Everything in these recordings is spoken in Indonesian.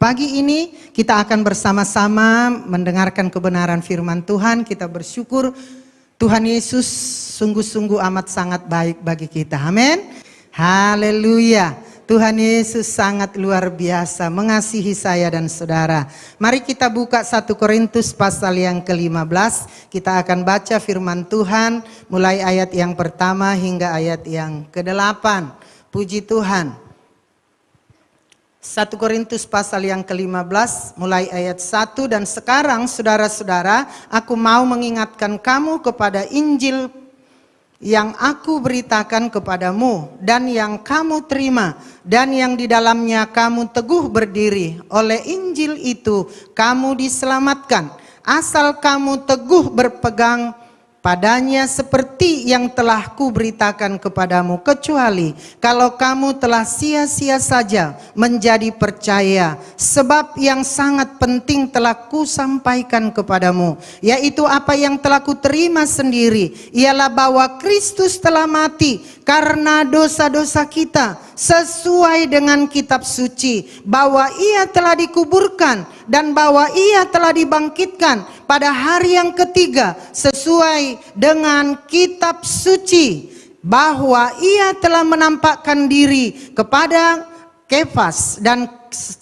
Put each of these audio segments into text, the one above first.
Pagi ini kita akan bersama-sama mendengarkan kebenaran firman Tuhan. Kita bersyukur Tuhan Yesus sungguh-sungguh amat sangat baik bagi kita. Amin. Haleluya. Tuhan Yesus sangat luar biasa mengasihi saya dan saudara. Mari kita buka 1 Korintus pasal yang ke-15. Kita akan baca firman Tuhan mulai ayat yang pertama hingga ayat yang ke-8. Puji Tuhan. 1 Korintus pasal yang ke-15 mulai ayat 1. Dan sekarang saudara-saudara, aku mau mengingatkan kamu kepada Injil yang aku beritakan kepadamu dan yang kamu terima dan yang di dalamnya kamu teguh berdiri. Oleh Injil itu kamu diselamatkan, asal kamu teguh berpegang padanya seperti yang telah kuberitakan kepadamu, kecuali kalau kamu telah sia-sia saja menjadi percaya. Sebab yang sangat penting telah kusampaikan kepadamu, yaitu apa yang telah kuterima sendiri, ialah bahwa Kristus telah mati karena dosa-dosa kita sesuai dengan kitab suci, bahwa ia telah dikuburkan dan bahwa ia telah dibangkitkan pada hari yang ketiga sesuai dengan kitab suci, bahwa ia telah menampakkan diri kepada Kefas dan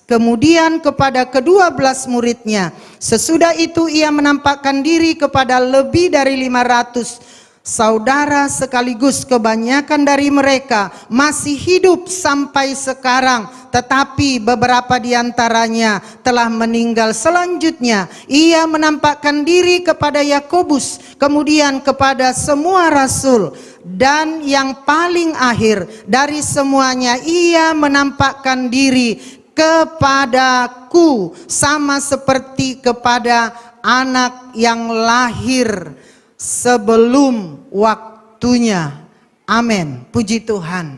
kemudian kepada ke-12 muridnya. Sesudah itu ia menampakkan diri kepada lebih dari 500 saudara sekaligus. Kebanyakan dari mereka masih hidup sampai sekarang, tetapi beberapa di antaranya telah meninggal. Selanjutnya ia menampakkan diri kepada Yakobus, kemudian kepada semua rasul, dan yang paling akhir dari semuanya ia menampakkan diri kepadaku, sama seperti kepada anak yang lahir sebelum waktunya. Amin. Puji Tuhan.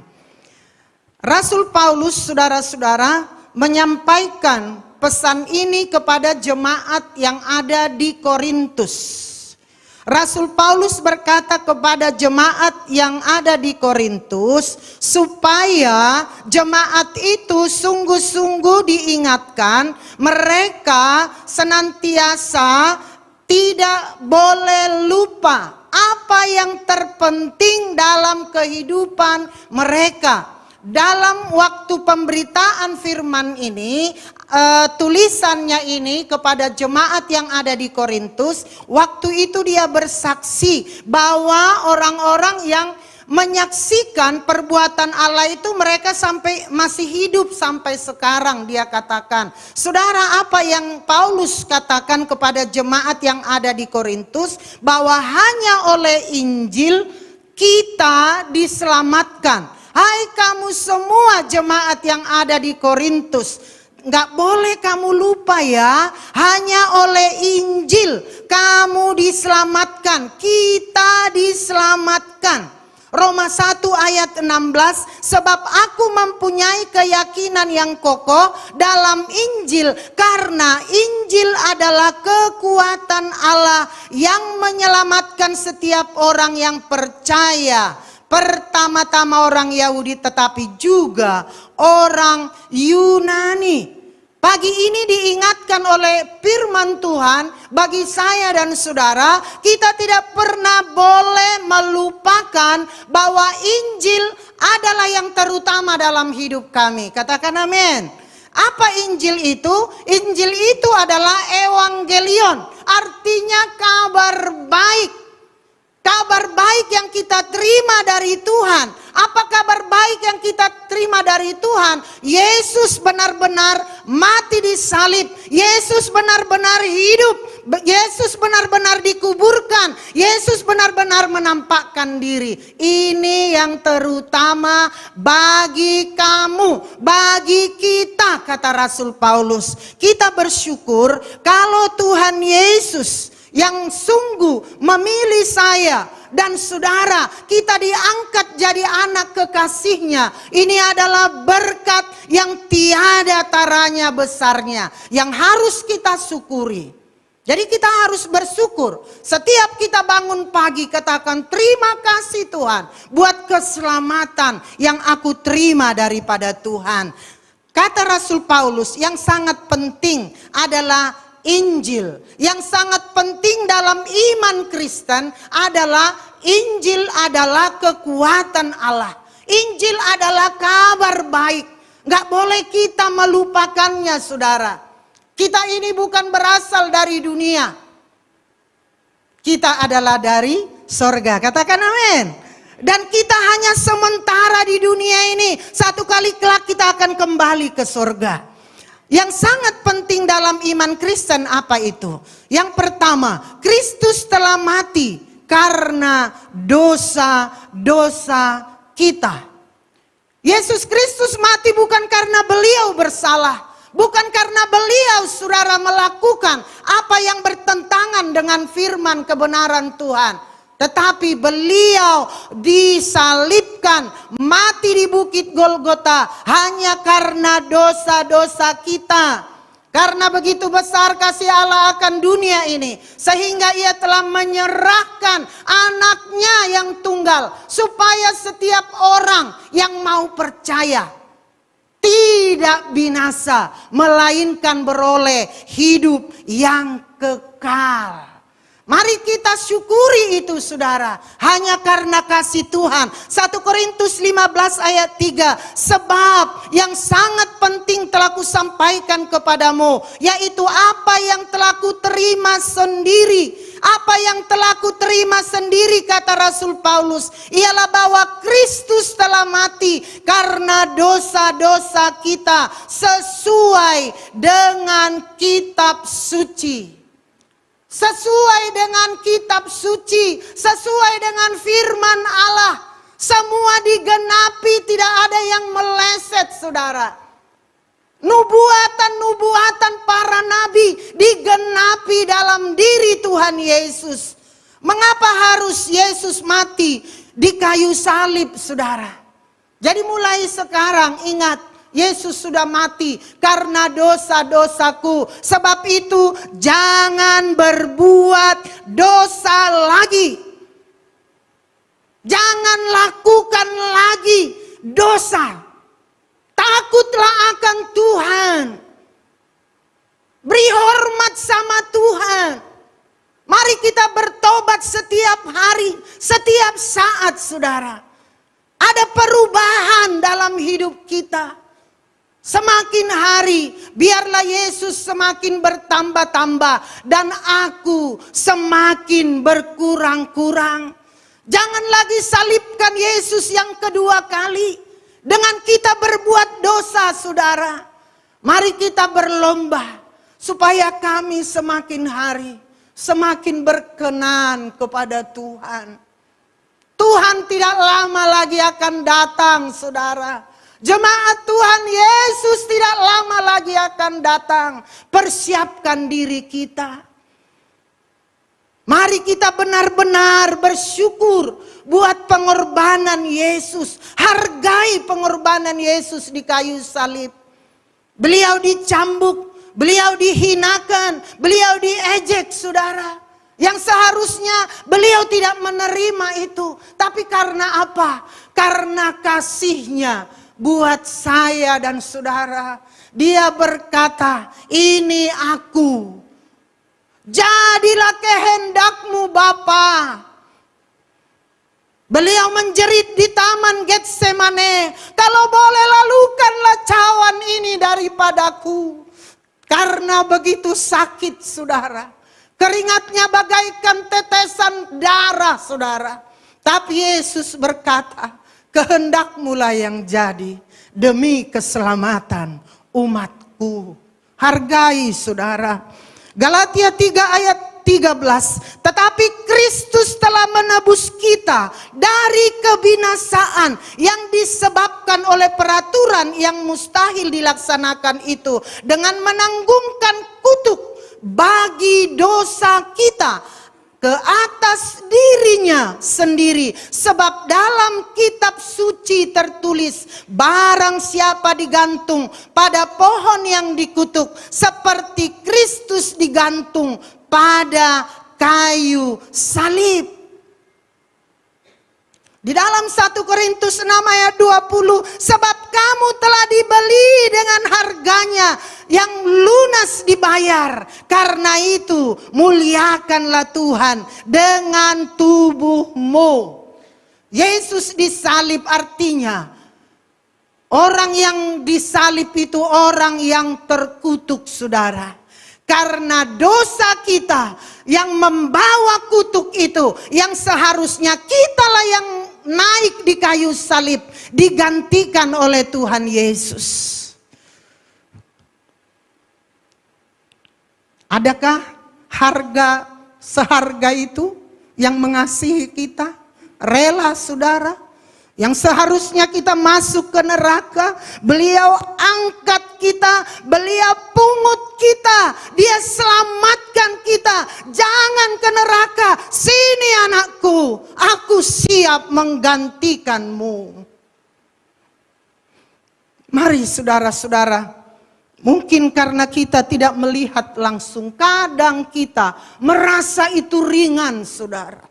Rasul Paulus, saudara-saudara, menyampaikan pesan ini kepada jemaat yang ada di Korintus. Rasul Paulus berkata kepada jemaat yang ada di Korintus supaya jemaat itu sungguh-sungguh diingatkan, mereka senantiasa tidak boleh lupa apa yang terpenting dalam kehidupan mereka. Dalam waktu pemberitaan firman ini, tulisannya ini kepada jemaat yang ada di Korintus, waktu itu dia bersaksi bahwa orang-orang yang menyaksikan perbuatan Allah itu mereka sampai masih hidup sampai sekarang. Dia katakan, saudara, apa yang Paulus katakan kepada jemaat yang ada di Korintus, bahwa hanya oleh Injil kita diselamatkan. Hai kamu semua jemaat yang ada di Korintus, gak boleh kamu lupa ya, hanya oleh Injil kamu diselamatkan, kita diselamatkan. Roma 1 ayat 16, sebab aku mempunyai keyakinan yang kokoh dalam Injil, karena Injil adalah kekuatan Allah yang menyelamatkan setiap orang yang percaya. Pertama-tama orang Yahudi, tetapi juga orang Yunani. Pagi ini diingatkan oleh firman Tuhan bagi saya dan saudara, kita tidak pernah boleh melupakan bahwa Injil adalah yang terutama dalam hidup kami. Katakan amin. Apa Injil itu? Injil itu adalah evangelion, artinya kabar baik. Kabar baik yang kita terima dari Tuhan. Apa kabar baik yang kita terima dari Tuhan? Yesus benar-benar mati di salib. Yesus benar-benar hidup. Yesus benar-benar dikuburkan. Yesus benar-benar menampakkan diri. Ini yang terutama bagi kamu, bagi kita, kata Rasul Paulus. Kita bersyukur kalau Tuhan Yesus yang sungguh memilih saya dan saudara, kita diangkat jadi anak kekasihnya. Ini adalah berkat yang tiada taranya besarnya, yang harus kita syukuri. Jadi kita harus bersyukur. Setiap kita bangun pagi, katakan terima kasih Tuhan buat keselamatan yang aku terima daripada Tuhan. Kata Rasul Paulus, yang sangat penting adalah Injil. Yang sangat penting dalam iman Kristen adalah Injil adalah kekuatan Allah. Injil adalah kabar baik. Gak boleh kita melupakannya, saudara. Kita ini bukan berasal dari dunia. Kita adalah dari sorga. Katakan amin. Dan kita hanya sementara di dunia ini. Satu kali kelak kita akan kembali ke sorga. Yang sangat penting dalam iman Kristen apa itu? Yang pertama, Kristus telah mati karena dosa-dosa kita. Yesus Kristus mati bukan karena beliau bersalah. Bukan karena beliau, saudara, melakukan apa yang bertentangan dengan firman kebenaran Tuhan. Tetapi beliau disalibkan, mati di bukit Golgota hanya karena dosa-dosa kita. Karena begitu besar kasih Allah akan dunia ini, sehingga ia telah menyerahkan anaknya yang tunggal, supaya setiap orang yang mau percaya tidak binasa, melainkan beroleh hidup yang kekal. Mari kita syukuri itu, saudara. Hanya karena kasih Tuhan. 1 Korintus 15 ayat 3. Sebab yang sangat penting telah kusampaikan kepadamu, yaitu apa yang telah kuterima sendiri. Apa yang telah kuterima sendiri, kata Rasul Paulus, ialah bahwa Kristus telah mati karena dosa-dosa kita sesuai dengan kitab suci. Sesuai dengan kitab suci, sesuai dengan firman Allah. Semua digenapi, tidak ada yang meleset, saudara. Nubuatan-nubuatan para nabi digenapi dalam diri Tuhan Yesus. Mengapa harus Yesus mati di kayu salib, saudara? Jadi mulai sekarang ingat, Yesus sudah mati karena dosa-dosaku. Sebab itu jangan berbuat dosa lagi. Jangan lakukan lagi dosa. Takutlah akan Tuhan. Beri hormat sama Tuhan. Mari kita bertobat setiap hari, setiap saat, saudara. Ada perubahan dalam hidup kita. Semakin hari, biarlah Yesus semakin bertambah-tambah dan aku semakin berkurang-kurang. Jangan lagi salibkan Yesus yang kedua kali dengan kita berbuat dosa, saudara. Mari kita berlomba supaya kami semakin hari semakin berkenan kepada Tuhan. Tuhan tidak lama lagi akan datang, saudara. Jemaat Tuhan Yesus tidak lama lagi akan datang. Persiapkan diri kita. Mari kita benar-benar bersyukur buat pengorbanan Yesus. Hargai pengorbanan Yesus di kayu salib. Beliau dicambuk, beliau dihinakan, beliau diejek, saudara. Yang seharusnya beliau tidak menerima itu. Tapi karena apa? Karena kasihnya buat saya dan saudara. Dia berkata, ini aku. Jadilah kehendakmu Bapa. Beliau menjerit di taman Getsemane. Kalau boleh lalukanlah cawan ini daripadaku. Karena begitu sakit, saudara. Keringatnya bagaikan tetesan darah, saudara. Tapi Yesus berkata, kehendakmu lah yang jadi demi keselamatan umatku. Hargai, saudara. Galatia 3 ayat 13. Tetapi Kristus telah menebus kita dari kebinasaan yang disebabkan oleh peraturan yang mustahil dilaksanakan itu, dengan menanggungkan kutuk bagi dosa kita ke atas dirinya sendiri. Sebab dalam kitab suci tertulis, barang siapa digantung pada pohon yang dikutuk, seperti Kristus digantung pada kayu salib. Di dalam 1 Korintus 6 ayat 20, sebab kamu telah dibeli dengan harganya yang lunas dibayar. Karena itu muliakanlah Tuhan dengan tubuhmu. Yesus disalib artinya orang yang disalib itu orang yang terkutuk, saudara. Karena dosa kita yang membawa kutuk itu, yang seharusnya kitalah yang naik di kayu salib, digantikan oleh Tuhan Yesus. Adakah harga seharga itu yang mengasihi kita? Rela, saudara? Yang seharusnya kita masuk ke neraka, beliau angkat kita, beliau pungut kita, dia selamatkan kita. Jangan ke neraka, sini anakku, aku siap menggantikanmu. Mari saudara-saudara, mungkin karena kita tidak melihat langsung, kadang kita merasa itu ringan, saudara.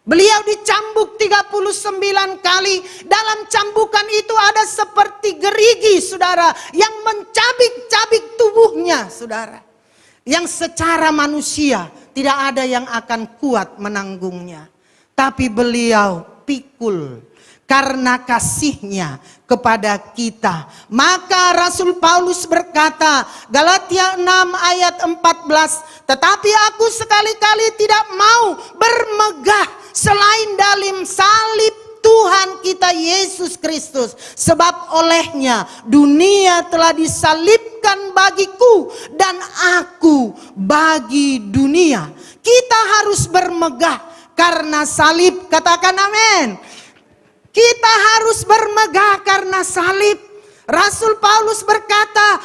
Beliau dicambuk 39 kali. Dalam cambukan itu ada seperti gerigi, saudara, yang mencabik-cabik tubuhnya, saudara. Yang secara manusia tidak ada yang akan kuat menanggungnya. Tapi beliau pikul karena kasihnya kepada kita. Maka Rasul Paulus berkata, Galatia 6 ayat 14, tetapi aku sekali-kali tidak mau bermegah selain dalam salib Tuhan kita Yesus Kristus. Sebab olehnya dunia telah disalibkan bagiku dan aku bagi dunia. Kita harus bermegah karena salib. Katakan amin. Kita harus bermegah karena salib. Rasul Paulus berkata,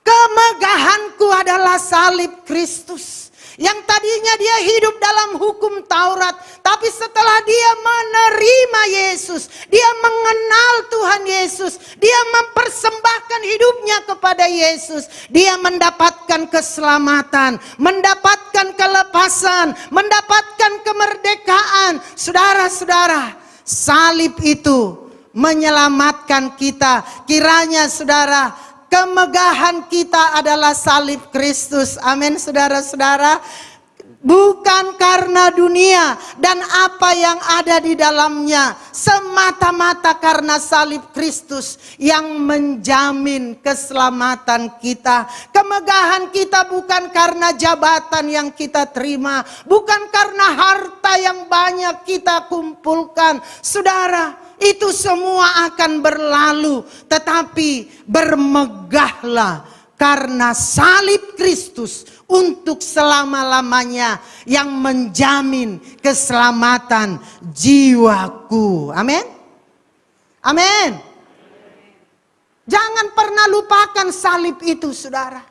kemegahanku adalah salib Kristus. Yang tadinya dia hidup dalam hukum Taurat, tapi setelah dia menerima Yesus, dia mengenal Tuhan Yesus, dia mempersembahkan hidupnya kepada Yesus, dia mendapatkan keselamatan, mendapatkan kelepasan, mendapatkan kemerdekaan. Saudara-saudara, salib itu menyelamatkan kita. Kiranya saudara, kemegahan kita adalah salib Kristus. Amin, saudara-saudara. Bukan karena dunia dan apa yang ada di dalamnya, semata-mata karena salib Kristus yang menjamin keselamatan kita. Kemegahan kita bukan karena jabatan yang kita terima, bukan karena harta yang banyak kita kumpulkan. Saudara, itu semua akan berlalu, tetapi bermegahlah karena salib Kristus untuk selama-lamanya yang menjamin keselamatan jiwaku. Amin. Amin. Jangan pernah lupakan salib itu, saudara.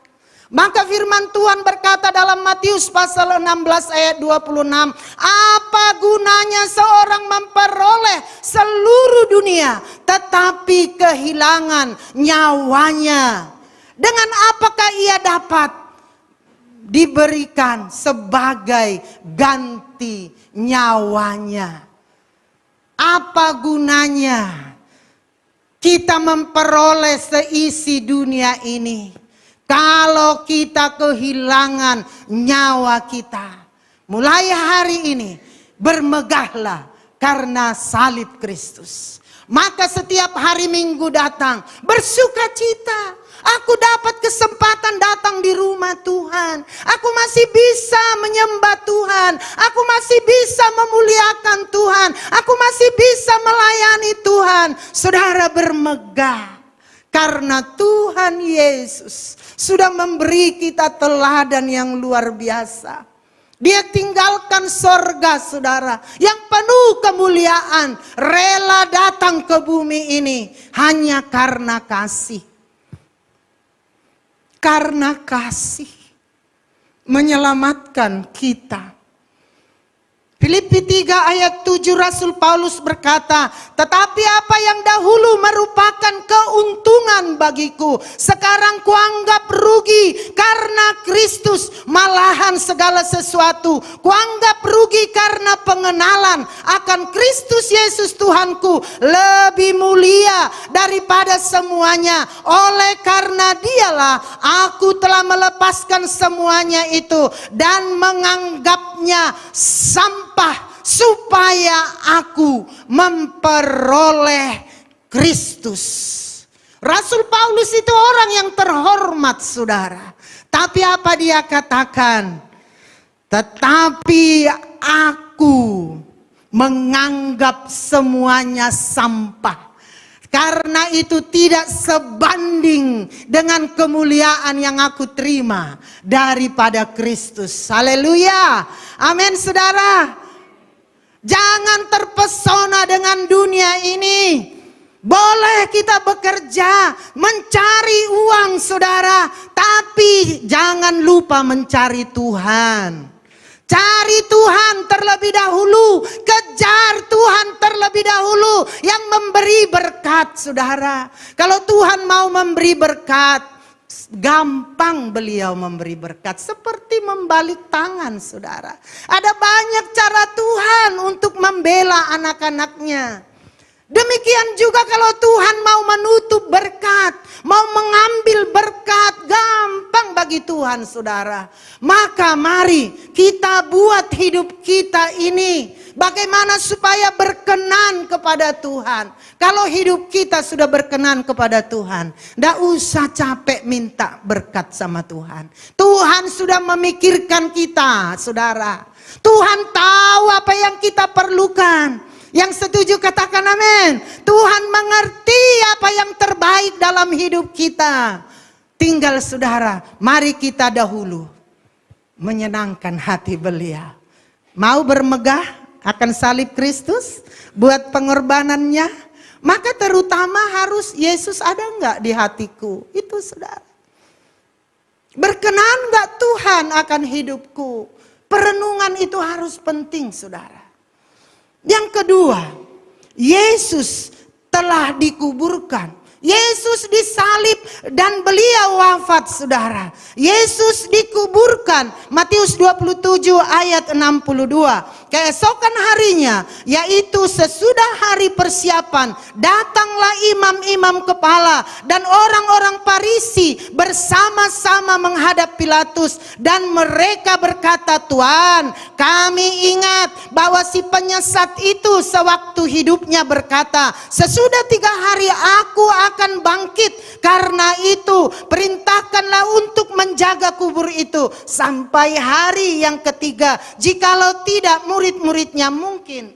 Maka firman Tuhan berkata dalam Matius pasal 16 ayat 26, apa gunanya seorang memperoleh seluruh dunia tetapi kehilangan nyawanya? Dengan apakah ia dapat diberikan sebagai ganti nyawanya? Apa gunanya kita memperoleh seisi dunia ini kalau kita kehilangan nyawa kita? Mulai hari ini bermegahlah karena salib Kristus. Maka setiap hari Minggu datang, bersukacita. Aku dapat kesempatan datang di rumah Tuhan. Aku masih bisa menyembah Tuhan. Aku masih bisa memuliakan Tuhan. Aku masih bisa melayani Tuhan. Saudara, bermegah karena Tuhan Yesus sudah memberi kita teladan yang luar biasa. Dia tinggalkan sorga, saudara, yang penuh kemuliaan, rela datang ke bumi ini hanya karena kasih. Karena kasih menyelamatkan kita. Filipi 3 ayat 7 Rasul Paulus berkata, tetapi apa yang dahulu merupakan keuntungan bagiku, sekarang kuanggap rugi karena Kristus, malahan segala sesuatu kuanggap rugi karena pengenalan akan Kristus Yesus Tuhanku lebih mulia daripada semuanya. Oleh karena Dialah aku telah melepaskan semuanya itu dan menganggapnya sampah supaya aku memperoleh Kristus. Rasul Paulus itu orang yang terhormat, saudara. Tapi apa dia katakan? Tetapi aku menganggap semuanya sampah. Karena itu tidak sebanding dengan kemuliaan yang aku terima daripada Kristus. Haleluya. Amin, saudara. Jangan terpesona dengan dunia ini. Boleh kita bekerja, mencari uang, saudara, tapi jangan lupa mencari Tuhan. Cari Tuhan terlebih dahulu, kejar Tuhan terlebih dahulu yang memberi berkat, saudara. Kalau Tuhan mau memberi berkat, gampang beliau memberi berkat, seperti membalik tangan, saudara. Ada banyak cara Tuhan untuk membela anak-anaknya. Demikian juga kalau Tuhan mau menutup berkat, mau mengambil berkat, gampang bagi Tuhan, saudara. Maka mari kita buat hidup kita ini bagaimana supaya berkenan kepada Tuhan. Kalau hidup kita sudah berkenan kepada Tuhan, tidak usah capek minta berkat sama Tuhan. Tuhan sudah memikirkan kita, saudara. Tuhan tahu apa yang kita perlukan. Yang setuju katakan amin. Tuhan mengerti apa yang terbaik dalam hidup kita. Tinggal, saudara, mari kita dahulu menyenangkan hati beliau. Mau bermegah akan salib Kristus buat pengorbanannya, maka terutama harus Yesus ada enggak di hatiku. Itu, saudara. Berkenan enggak Tuhan akan hidupku. Perenungan itu harus penting, saudara. Yang kedua, Yesus telah dikuburkan. Yesus disalib dan beliau wafat, saudara. Yesus dikuburkan. Matius 27 ayat 62. Keesokan harinya, yaitu sesudah hari persiapan, datanglah imam-imam kepala dan orang-orang Farisi bersama-sama menghadap Pilatus. Dan mereka berkata, Tuan, kami ingat bahwa si penyesat itu sewaktu hidupnya berkata, sesudah 3 hari aku akan bangkit. Karena itu perintahkanlah untuk menjaga kubur itu sampai hari yang ketiga. Jikalau tidak, murid-muridnya mungkin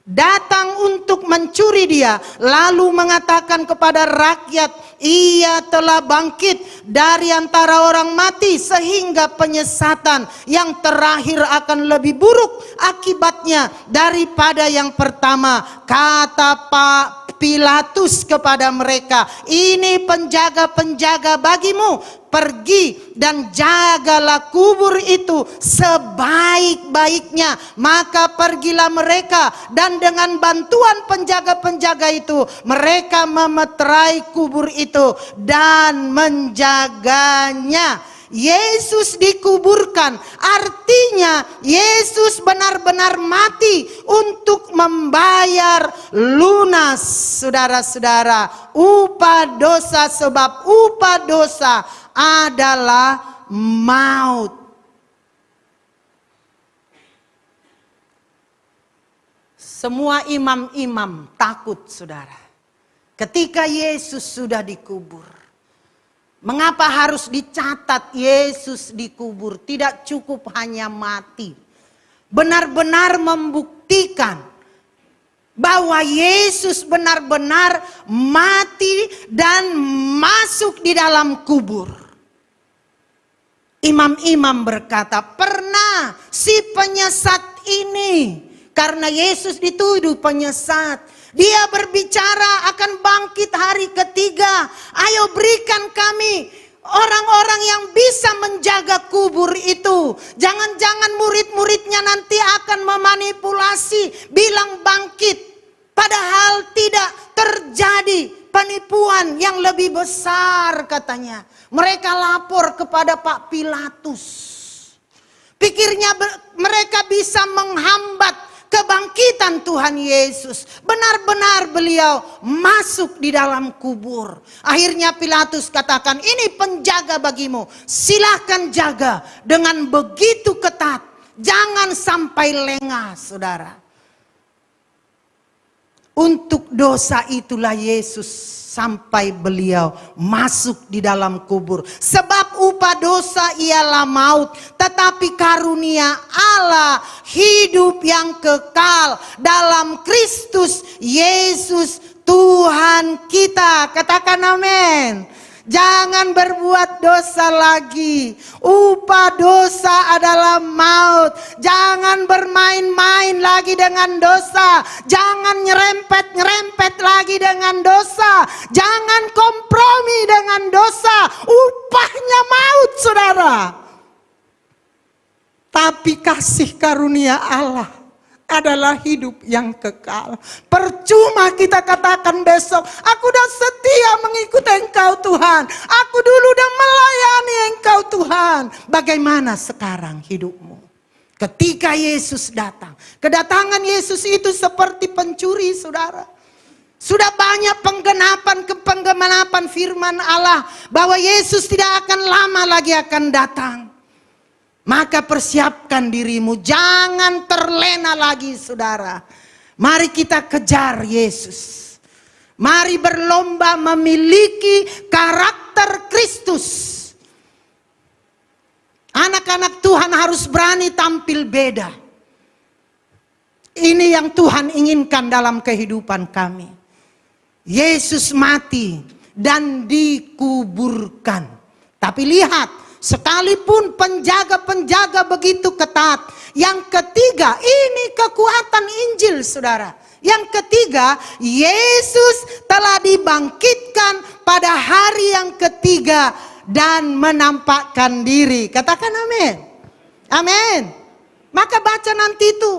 datang untuk mencuri dia, lalu mengatakan kepada rakyat, ia telah bangkit dari antara orang mati, sehingga penyesatan yang terakhir akan lebih buruk akibatnya daripada yang pertama. Kata Pak Pilatus kepada mereka, ini penjaga-penjaga bagimu, pergi dan jagalah kubur itu sebaik-baiknya. Maka pergilah mereka, dan dengan bantuan penjaga-penjaga itu mereka memeterai kubur itu dan menjaganya. Yesus dikuburkan, artinya Yesus benar-benar mati untuk membayar lunas, saudara-saudara, upah dosa, sebab upah dosa adalah maut. Semua imam-imam takut, saudara, ketika Yesus sudah dikubur. Mengapa harus dicatat Yesus dikubur? Tidak cukup hanya mati. Benar-benar membuktikan bahwa Yesus benar-benar mati dan masuk di dalam kubur. Imam-imam berkata, pernah si penyesat ini, karena Yesus dituduh penyesat, dia berbicara akan bangkit hari ketiga. Ayo berikan kami orang-orang yang bisa menjaga kubur itu. Jangan-jangan murid-muridnya nanti akan memanipulasi, bilang bangkit. Padahal tidak terjadi. penipuan yang lebih besar katanya. Mereka lapor kepada Pak Pilatus. Pikirnya mereka bisa menghambat kebangkitan Tuhan Yesus. Benar-benar beliau masuk di dalam kubur. Akhirnya Pilatus katakan, ini penjaga bagimu. Silahkan jaga dengan begitu ketat. Jangan sampai lengah, saudara. Untuk dosa itulah Yesus sampai beliau masuk di dalam kubur. Sebab upah dosa ialah maut, tetapi karunia Allah hidup yang kekal dalam Kristus Yesus Tuhan kita. Katakan amin. Jangan berbuat dosa lagi. Upah dosa adalah maut. Jangan bermain-main lagi dengan dosa. Jangan nyerempet-nyerempet lagi dengan dosa. Jangan kompromi dengan dosa. Upahnya maut, saudara. Tapi kasih karunia Allah adalah hidup yang kekal. Percuma kita katakan besok, aku udah setia mengikuti Engkau Tuhan. Aku dulu udah melayani Engkau Tuhan. Bagaimana sekarang hidupmu? Ketika Yesus datang. Kedatangan Yesus itu seperti pencuri, saudara. Sudah banyak penggenapan firman Allah bahwa Yesus tidak akan lama lagi akan datang. Maka persiapkan dirimu, jangan terlena lagi, saudara. Mari kita kejar Yesus. Mari berlomba memiliki karakter Kristus. Anak-anak Tuhan harus berani tampil beda. Ini yang Tuhan inginkan dalam kehidupan kami. Yesus mati dan dikuburkan. Tapi lihat, sekalipun penjaga-penjaga begitu ketat. Yang ketiga, ini kekuatan Injil, saudara. Yang ketiga, Yesus telah dibangkitkan pada hari yang ketiga dan menampakkan diri. Katakan amin. Amin. Maka baca nanti itu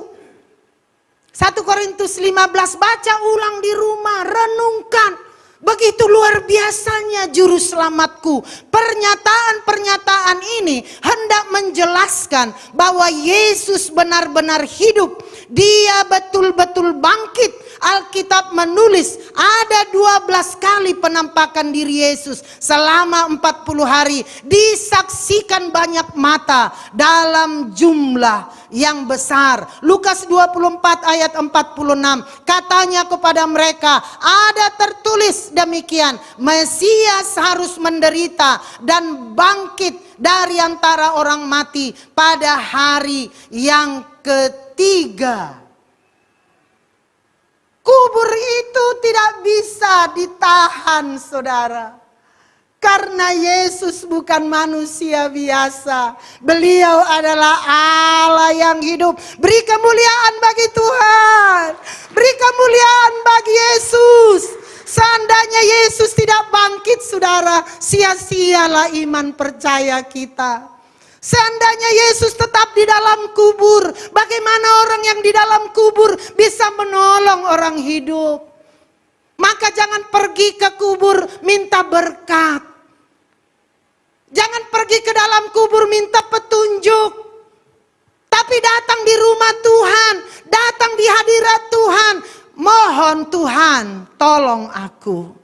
1 Korintus 15, baca ulang di rumah, renungkan. Begitu luar biasanya juru selamatku. Pernyataan-pernyataan ini hendak menjelaskan bahwa Yesus benar-benar hidup. Dia betul-betul bangkit. Alkitab menulis ada 12 kali penampakan diri Yesus selama 40 hari. Disaksikan banyak mata dalam jumlah yang besar. Lukas 24 ayat 46. Katanya kepada mereka, ada tertulis demikian, Mesias harus menderita dan bangkit dari antara orang mati pada hari yang ketiga. Kubur itu tidak bisa ditahan, saudara. Karena Yesus bukan manusia biasa. Beliau adalah Allah yang hidup. Beri kemuliaan bagi Tuhan. Beri kemuliaan bagi Yesus. Seandainya Yesus tidak bangkit, saudara, sia-sialah iman percaya kita. Seandainya Yesus tetap di dalam kubur, bagaimana orang yang di dalam kubur bisa menolong orang hidup? Maka jangan pergi ke kubur minta berkat. Jangan pergi ke dalam kubur minta petunjuk. Tapi datang di rumah Tuhan, datang di hadirat Tuhan. Mohon Tuhan, tolong aku.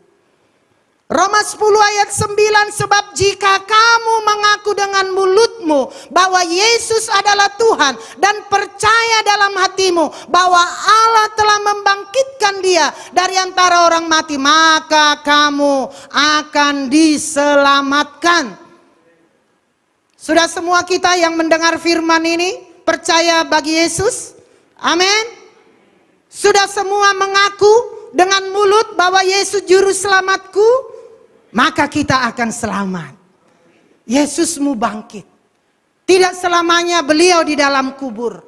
Roma 10 ayat 9, sebab jika kamu mengaku dengan mulutmu bahwa Yesus adalah Tuhan dan percaya dalam hatimu bahwa Allah telah membangkitkan dia dari antara orang mati, maka kamu akan diselamatkan. Sudah semua kita yang mendengar firman ini percaya bagi Yesus? Amin. Sudah semua mengaku dengan mulut bahwa Yesus juru selamatku? Maka kita akan selamat. Yesusmu bangkit. Tidak selamanya beliau di dalam kubur.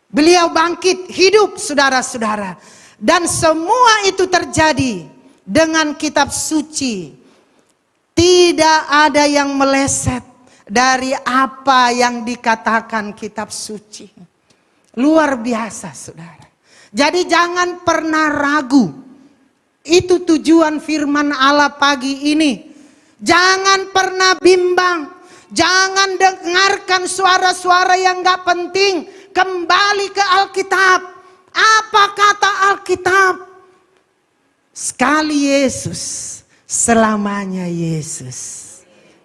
Beliau bangkit, hidup, saudara-saudara. Dan semua itu terjadi dengan kitab suci. Tidak ada yang meleset dari apa yang dikatakan kitab suci. Luar biasa, saudara. Jadi jangan pernah ragu. Itu tujuan firman Allah pagi ini. Jangan pernah bimbang. Jangan dengarkan suara-suara yang gak penting. Kembali ke Alkitab. Apa kata Alkitab? Sekali Yesus, selamanya Yesus.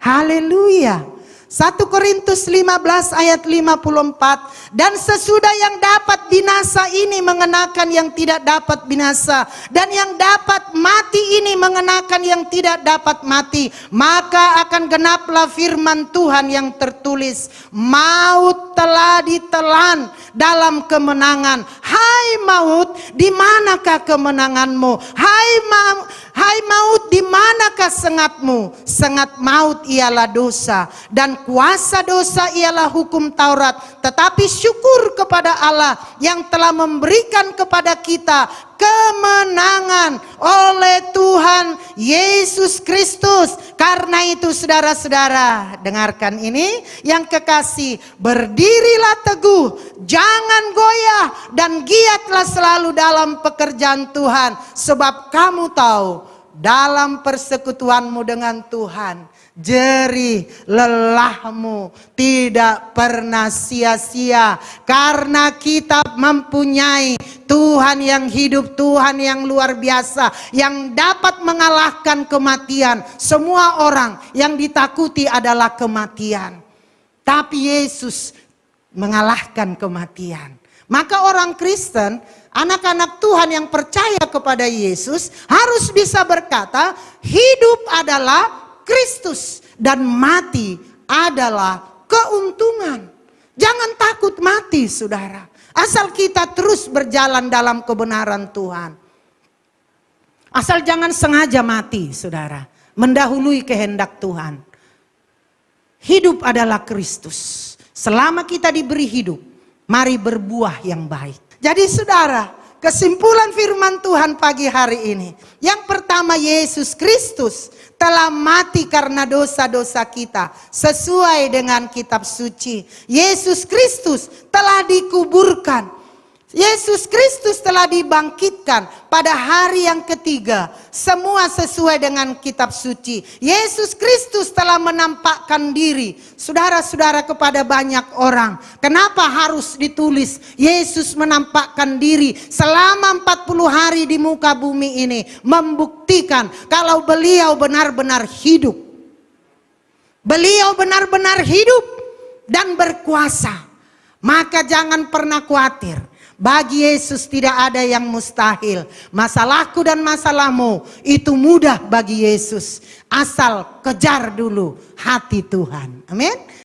Haleluya. 1 Korintus 15 ayat 54. Dan sesudah yang dapat binasa ini mengenakan yang tidak dapat binasa, dan yang dapat mati ini mengenakan yang tidak dapat mati, maka akan genaplah firman Tuhan yang tertulis, maut telah ditelan dalam kemenangan. Hai maut, di manakah kemenanganmu? Hai maut, di manakah sengatmu? Sengat maut ialah dosa, dan kuasa dosa ialah hukum Taurat. Tetapi syukur kepada Allah yang telah memberikan kepada kita kemenangan oleh Tuhan Yesus Kristus. Karena itu saudara-saudara, dengarkan ini yang kekasih, berdirilah teguh, jangan goyah, dan giatlah selalu dalam pekerjaan Tuhan. Sebab kamu tahu, dalam persekutuanmu dengan Tuhan, jerih lelahmu tidak pernah sia-sia. Karena kita mempunyai Tuhan yang hidup, Tuhan yang luar biasa, yang dapat mengalahkan kematian. Semua orang yang ditakuti adalah kematian, tapi Yesus mengalahkan kematian. Maka orang Kristen, anak-anak Tuhan yang percaya kepada Yesus harus bisa berkata, hidup adalah Kristus dan mati adalah keuntungan. Jangan takut mati, saudara. Asal kita terus berjalan dalam kebenaran Tuhan. Asal jangan sengaja mati, saudara. Mendahului kehendak Tuhan. Hidup adalah Kristus. Selama kita diberi hidup, mari berbuah yang baik. Jadi saudara, kesimpulan firman Tuhan pagi hari ini. Yang pertama, Yesus Kristus telah mati karena dosa-dosa kita. Sesuai dengan kitab suci. Yesus Kristus telah dikuburkan. Yesus Kristus telah dibangkitkan pada hari yang ketiga. Semua sesuai dengan kitab suci. Yesus Kristus telah menampakkan diri, saudara-saudara, kepada banyak orang. Kenapa harus ditulis Yesus menampakkan diri selama 40 hari di muka bumi ini? Membuktikan kalau beliau benar-benar hidup. Beliau benar-benar hidup dan berkuasa. Maka jangan pernah khawatir. Bagi Yesus tidak ada yang mustahil. Masalahku dan masalahmu itu mudah bagi Yesus. Asal kejar dulu hati Tuhan. Amin.